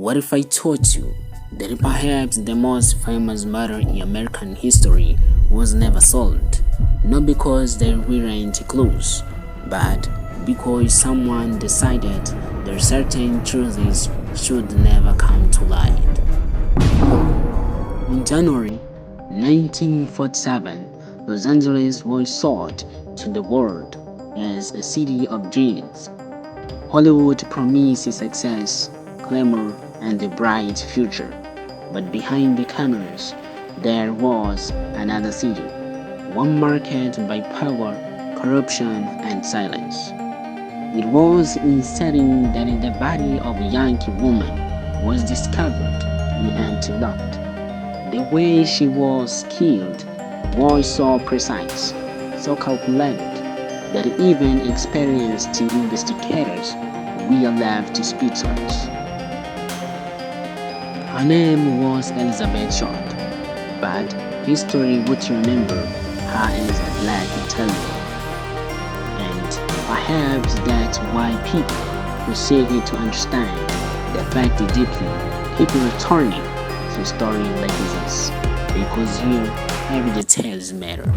What if I told you that perhaps the most famous murder in American history was never solved? Not because there weren't clues, but because someone decided that certain truths should never come to light. In January 1947, Los Angeles was sold to the world as a city of dreams. Hollywood promised success, glamour, and a bright future. But behind the cameras, there was another city, one marked by power, corruption, and silence. It was in setting that the body of a young woman was discovered in an empty lot. The way she was killed was so precise, so calculated, that even experienced investigators were left speechless. Her name was Elizabeth Short, but history would remember her as Black Dahlia. And perhaps that's why people who seek to understand the fact deeply keep returning to stories like this, because here every details matter.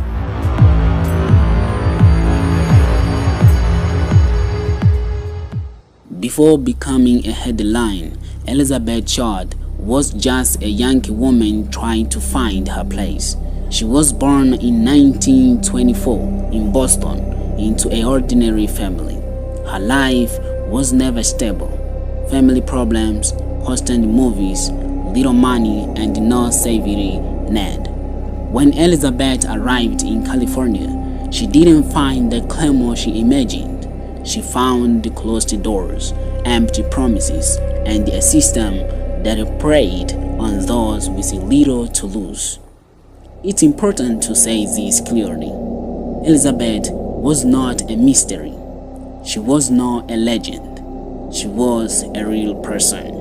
Before becoming a headline, Elizabeth Short was just a young woman trying to find her place. She was born in 1924 in Boston into an ordinary family. Her life was never stable. Family problems, constant movies, little money, and no safety net. When Elizabeth arrived in California, she didn't find the glamour she imagined. She found the closed doors, empty promises, and a system that preyed on those with little to lose. It's important to say this clearly. Elizabeth was not a mystery. She was not a legend. She was a real person.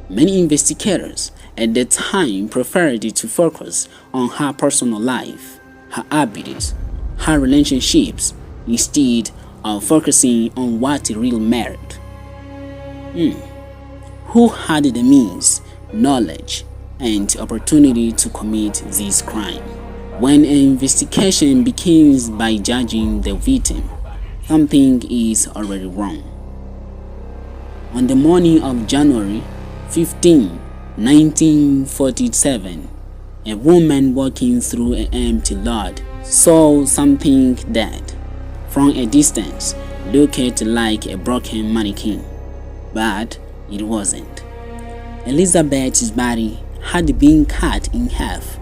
Many investigators at the time preferred to focus on her personal life, her abilities, her relationships, instead of focusing on what really mattered. Who had the means, knowledge, and opportunity to commit this crime? When an investigation begins by judging the victim, something is already wrong. On the morning of January 15, 1947, a woman walking through an empty lot saw something that, from a distance, looked like a broken mannequin. But it wasn't. Elizabeth's body had been cut in half,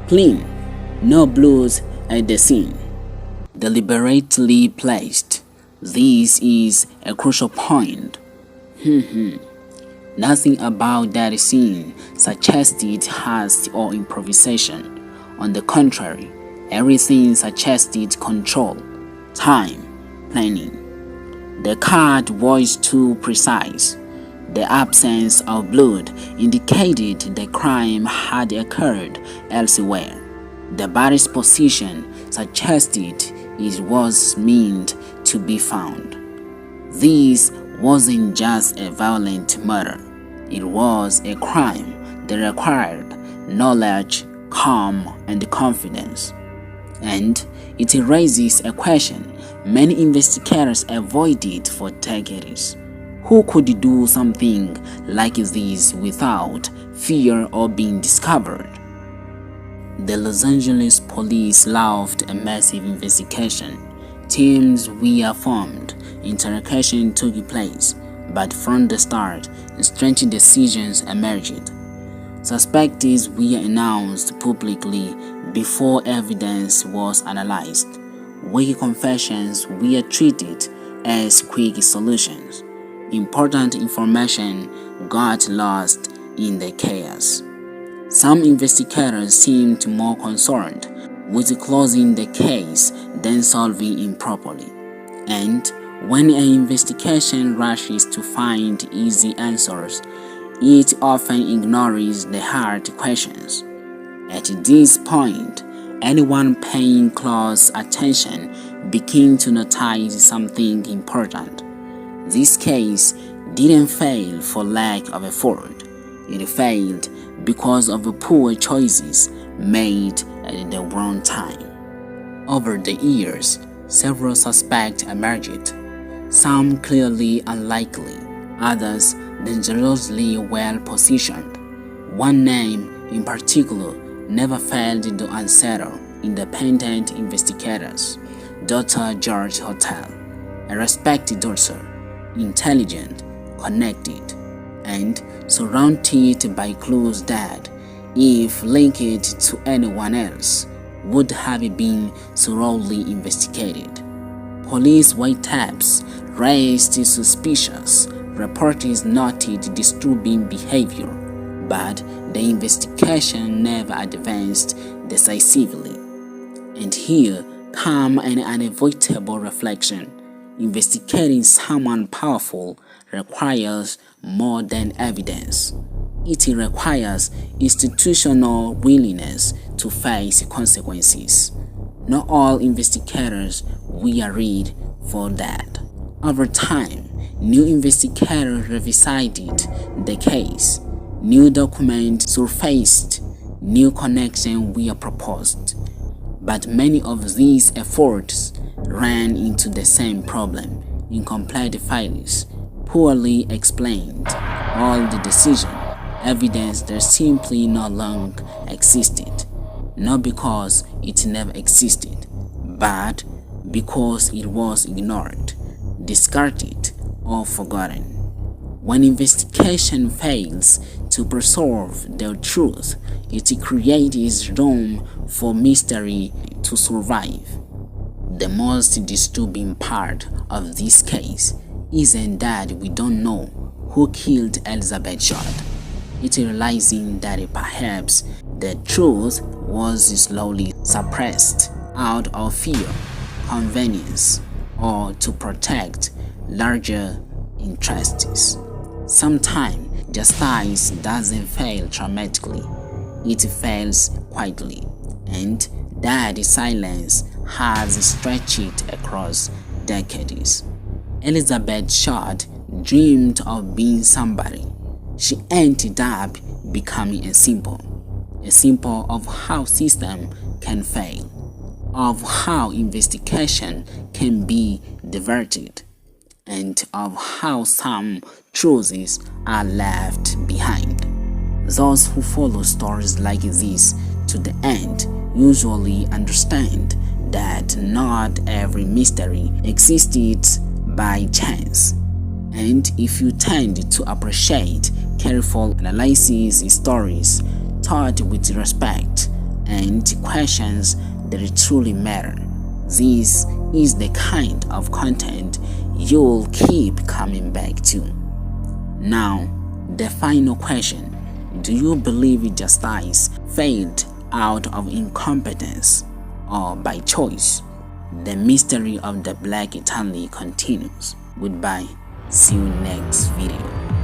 clean, no blood at the scene. Deliberately placed. This is a crucial point. Nothing about that scene suggested haste or improvisation. On the contrary, everything suggested control, time, planning. The cut was too precise. The absence of blood indicated the crime had occurred elsewhere. The body's position suggested it was meant to be found. This wasn't just a violent murder. It was a crime that required knowledge, calm, and confidence. And it raises a question many investigators avoided for decades. Who could do something like this without fear of being discovered? The Los Angeles police launched a massive investigation. Teams were formed, interrogation took place, but from the start, strange decisions emerged. Suspects were announced publicly before evidence was analyzed. Weak confessions were treated as quick solutions. Important information got lost in the chaos. Some investigators seemed more concerned with closing the case than solving it properly. And when an investigation rushes to find easy answers, it often ignores the hard questions. At this point, anyone paying close attention begins to notice something important. This case didn't fail for lack of effort. It failed because of the poor choices made at the wrong time. Over the years, several suspects emerged, some clearly unlikely, others dangerously well positioned. One name in particular never failed to unsettle independent investigators: Dr. George Hotel, a respected doctor, intelligent, connected, and surrounded by clues that, if linked to anyone else, would have been thoroughly investigated. Police wiretaps raised suspicions, reporters noted disturbing behavior, but the investigation never advanced decisively. And here comes an unavoidable reflection. Investigating someone powerful requires more than evidence. It requires institutional willingness to face consequences. Not all investigators were ready for that. Over time, new investigators revisited the case. New documents surfaced, new connections were proposed. But many of these efforts ran into the same problem: incomplete files, poorly explained, all the decision, evidence that simply no longer existed, not because it never existed, but because it was ignored, discarded, or forgotten. When investigation fails to preserve the truth, it creates room for mystery to survive. The most disturbing part of this case isn't that we don't know who killed Elizabeth Short. It's realizing that perhaps the truth was slowly suppressed out of fear, convenience, or to protect larger interests. Sometimes justice doesn't fail dramatically, it fails quietly, and that silence has stretched across decades. Elizabeth Short dreamed of being somebody. She ended up becoming a symbol of how system can fail, of how investigation can be diverted, and of how some truths are left behind. Those who follow stories like this to the end usually understand that not every mystery existed by chance. And if you tend to appreciate careful analysis stories taught with respect and questions that truly matter, this is the kind of content you'll keep coming back to. Now, the final question: do you believe justice failed out of incompetence or by choice? The mystery of the Black Dahlia continues. Goodbye. See you next video.